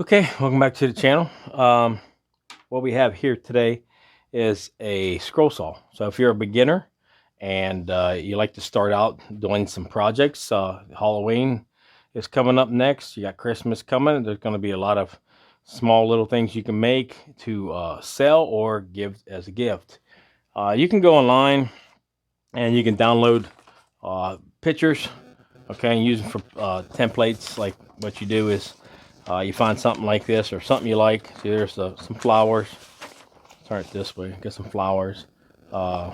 Okay, welcome back to the channel. What we have here today is a scroll saw. So if you're a beginner and you like to start out doing some projects, Halloween is coming up next. You got Christmas coming. There's going to be a lot of small little things you can make to sell or give as a gift. You can go online and you can download pictures, okay, and use them for templates. Like what you do is you find something like this or something you like. See, there's some flowers. Turn it this way. Get some flowers. Uh,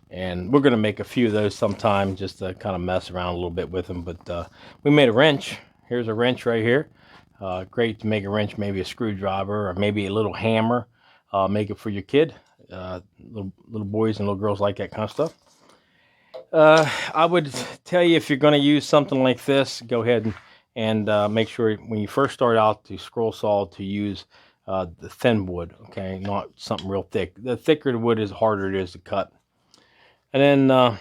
and we're going to make a few of those sometime just to kind of mess around a little bit with them. But we made a wrench. Here's a wrench right here. Great to make a wrench, maybe a screwdriver or maybe a little hammer. Make it for your kid. Little boys and little girls like that kind of stuff. I would tell you, if you're going to use something like this, go ahead and make sure when you first start out to scroll saw to use the thin wood, okay, not something real thick. The thicker the wood is, harder it is to cut. And then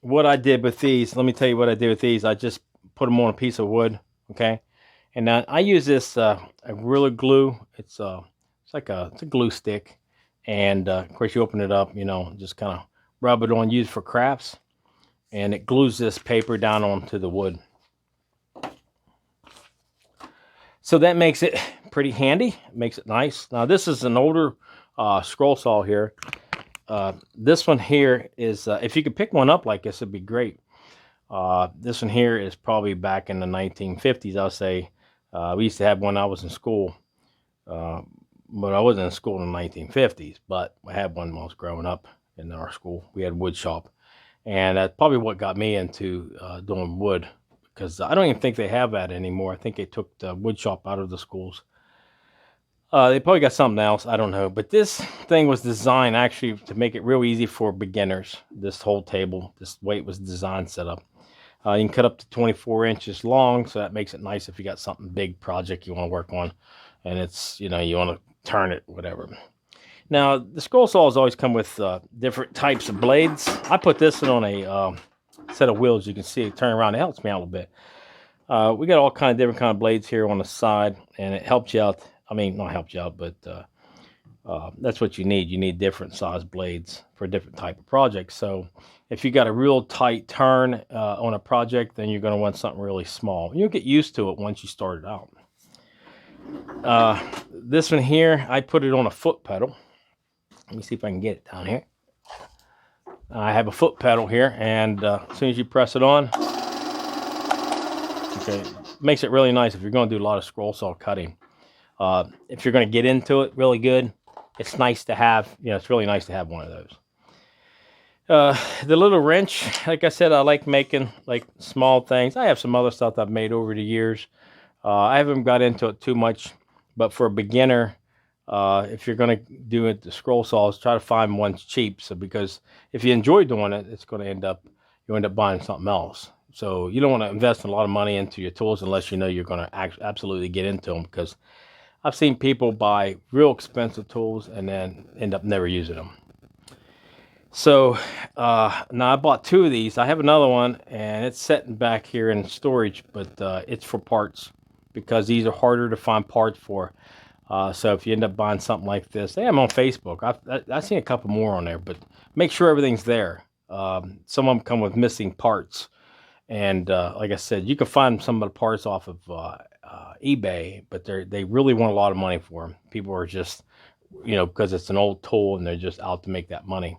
what I did with these, let me tell you what I did with these. I just put them on a piece of wood, okay, and now I use this Gorilla Glue. It's a glue stick, and of course you open it up, just kind of rub it on, use for crafts, and it glues this paper down onto the wood. So that makes it pretty handy, makes it nice. Now this is an older scroll saw here. This one here is, if you could pick one up like this, it'd be great. This one here is probably back in the 1950s, I'll say. We used to have one when I was in school, but I wasn't in school in the 1950s, but I had one when I was growing up in our school. We had wood shop, and that's probably what got me into doing wood, because I don't even think they have that anymore. I think they took the wood shop out of the schools. They probably got something else. I don't know. But this thing was designed actually to make it real easy for beginners. This whole table, this weight was designed set up. You can cut up to 24 inches long, so that makes it nice if you got something big project you want to work on, and it's, you want to turn it, whatever. Now, the scroll saws always come with different types of blades. I put this on a set of wheels. You can see it turn around. It helps me out a little bit. We got all kind of different kind of blades here on the side, and it helps you out. I mean, not helps you out, but that's what you need. You need different size blades for different type of projects. So if you got a real tight turn on a project, then you're going to want something really small. You'll get used to it once you start it out. This one here, I put it on a foot pedal. Let me see if I can get it down here. I have a foot pedal here, and as soon as you press it on, okay, makes it really nice if you're going to do a lot of scroll saw cutting. If you're going to get into it really good, it's nice to have, it's really nice to have one of those. The little wrench, like I said, I like making like small things. I have some other stuff I've made over the years. I haven't got into it too much, but for a beginner, if you're going to do it, the scroll saws, try to find one cheap. So because if you enjoy doing it, it's going to you end up buying something else. So you don't want to invest a lot of money into your tools unless you know you're going to absolutely get into them, because I've seen people buy real expensive tools and then end up never using them. So now I bought two of these. I have another one, and it's sitting back here in storage, but it's for parts, because these are harder to find parts for. So if you end up buying something like this, hey, I'm on Facebook. I've seen a couple more on there, but make sure everything's there. Some of them come with missing parts. And like I said, you can find some of the parts off of eBay, but they really want a lot of money for them. People are just, because it's an old tool and they're just out to make that money.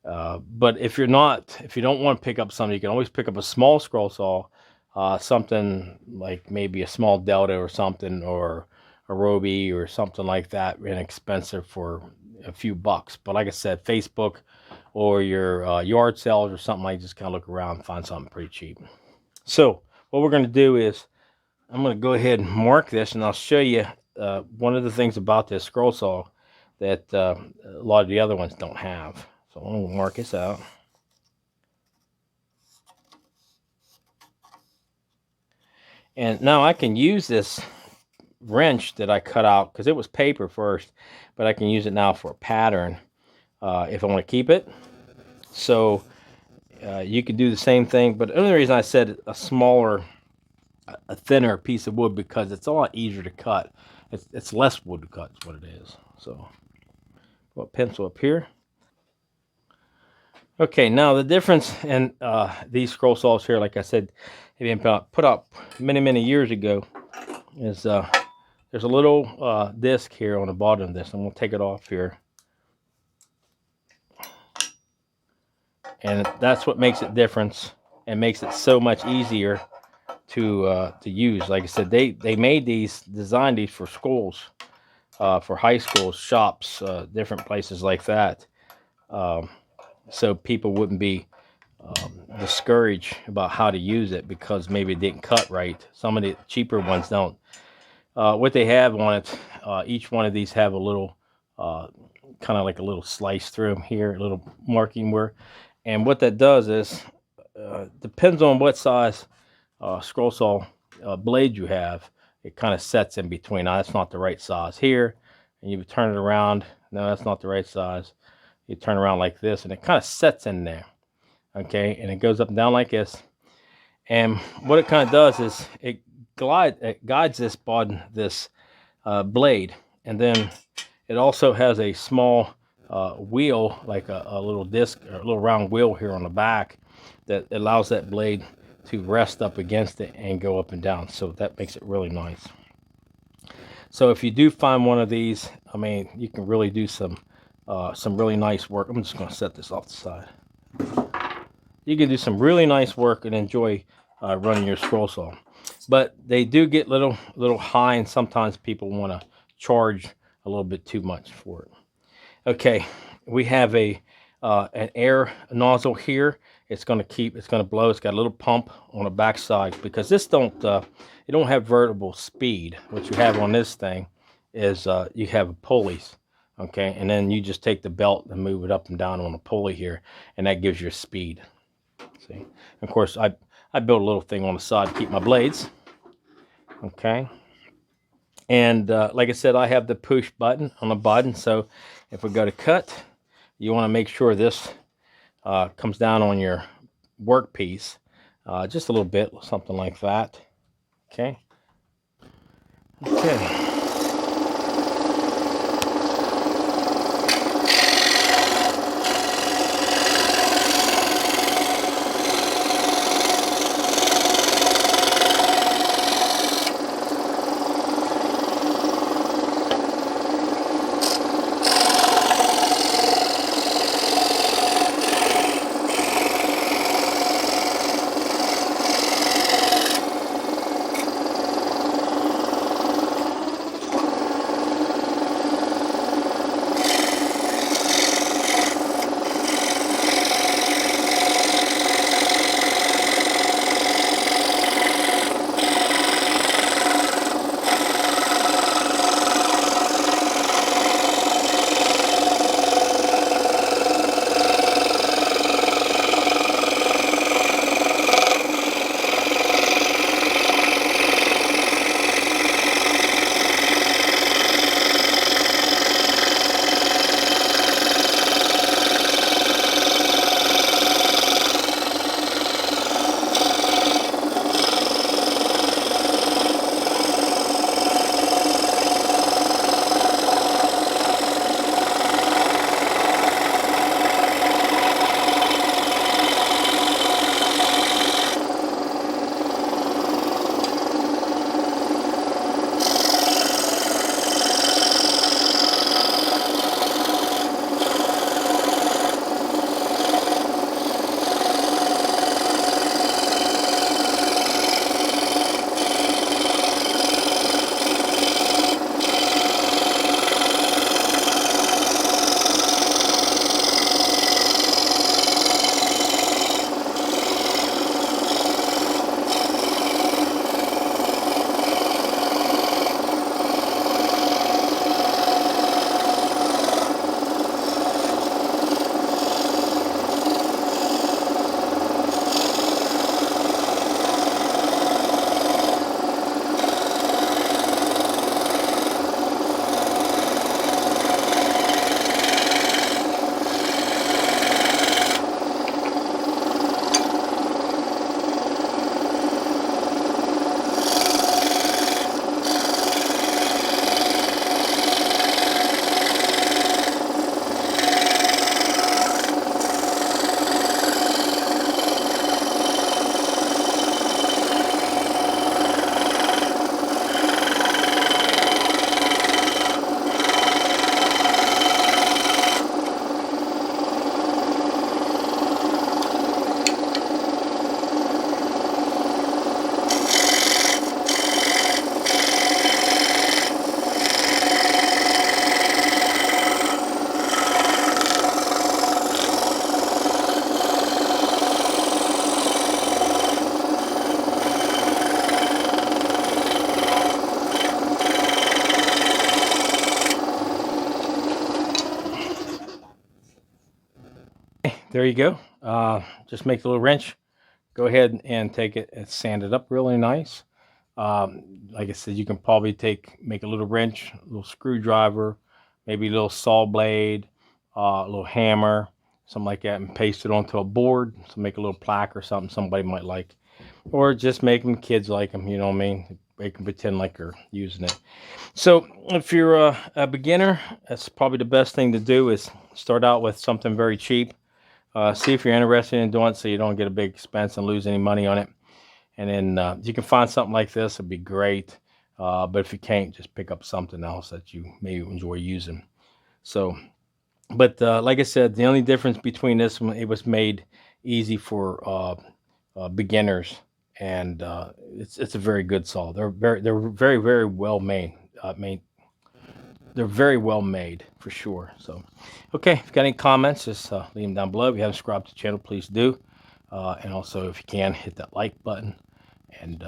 But if you don't want to pick up something, you can always pick up a small scroll saw, something like maybe a small Delta or something, or a Roby or something like that, inexpensive for a few bucks. But like I said, Facebook or your yard sales or something, like, just kind of look around and find something pretty cheap. So what we're going to do is I'm going to go ahead and mark this, and I'll show you one of the things about this scroll saw that a lot of the other ones don't have. So I'm going to mark this out. And now I can use this wrench that I cut out, because it was paper first, but I can use it now for a pattern if I want to keep it. So you could do the same thing, but the only reason I said a smaller a thinner piece of wood because it's a lot easier to cut. It's less wood to cut is what it is. So put a pencil up here. Okay, now the difference in these scroll saws here, like I said, have been put up many years ago, is there's a little disc here on the bottom of this. I'm gonna take it off here, and that's what makes it different and makes it so much easier to use. Like I said, they made these, designed these for schools, for high schools, shops, different places like that, um, so people wouldn't be discouraged about how to use it because maybe it didn't cut right. Some of the cheaper ones don't. What they have on it, each one of these have a little, kind of like a little slice through them here, a little marking where, and what that does is, depends on what size scroll saw blade you have, it kind of sets in between. Now, that's not the right size here, and you turn it around. No, that's not the right size. You turn around like this, and it kind of sets in there. Okay, and it goes up and down like this. And what it kind of does is it guides this this blade, and then it also has a small wheel, like a little disc or a little round wheel here on the back that allows that blade to rest up against it and go up and down. So that makes it really nice. So if you do find one of these, I mean, you can really do some really nice work. I'm just going to set this off the side. You can do some really nice work and enjoy running your scroll saw. But they do get little high, and sometimes people want to charge a little bit too much for it. Okay, we have an air nozzle here. It's going to blow. It's got a little pump on the back side because this it don't have variable speed. What you have on this thing is you have pulleys, okay, and then you just take the belt and move it up and down on a pulley here, and that gives you speed. See, of course, I built a little thing on the side to keep my blades, okay. And like I said, I have the push button on the button, so if we go to cut, you want to make sure this comes down on your workpiece just a little bit, something like that. Okay. Okay. There you go. Just make the little wrench. Go ahead and take it and sand it up really nice. Like I said, you can probably make a little wrench, a little screwdriver, maybe a little saw blade, a little hammer, something like that, and paste it onto a board. So make a little plaque or something somebody might like, or just make them kids like them. You know what I mean? They can pretend like they're using it. So if you're a beginner, that's probably the best thing to do is start out with something very cheap. See if you're interested in doing it, so you don't get a big expense and lose any money on it. And then you can find something like this, it'd be great. But if you can't, just pick up something else that you may enjoy using. So, but like I said, the only difference between this one, it was made easy for beginners, and it's a very good saw. They're very well made. They're very well made for sure. So, okay, if you got any comments, just leave them down below. If you haven't subscribed to the channel, please do. And also, if you can, hit that like button. And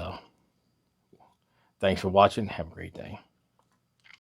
thanks for watching. Have a great day.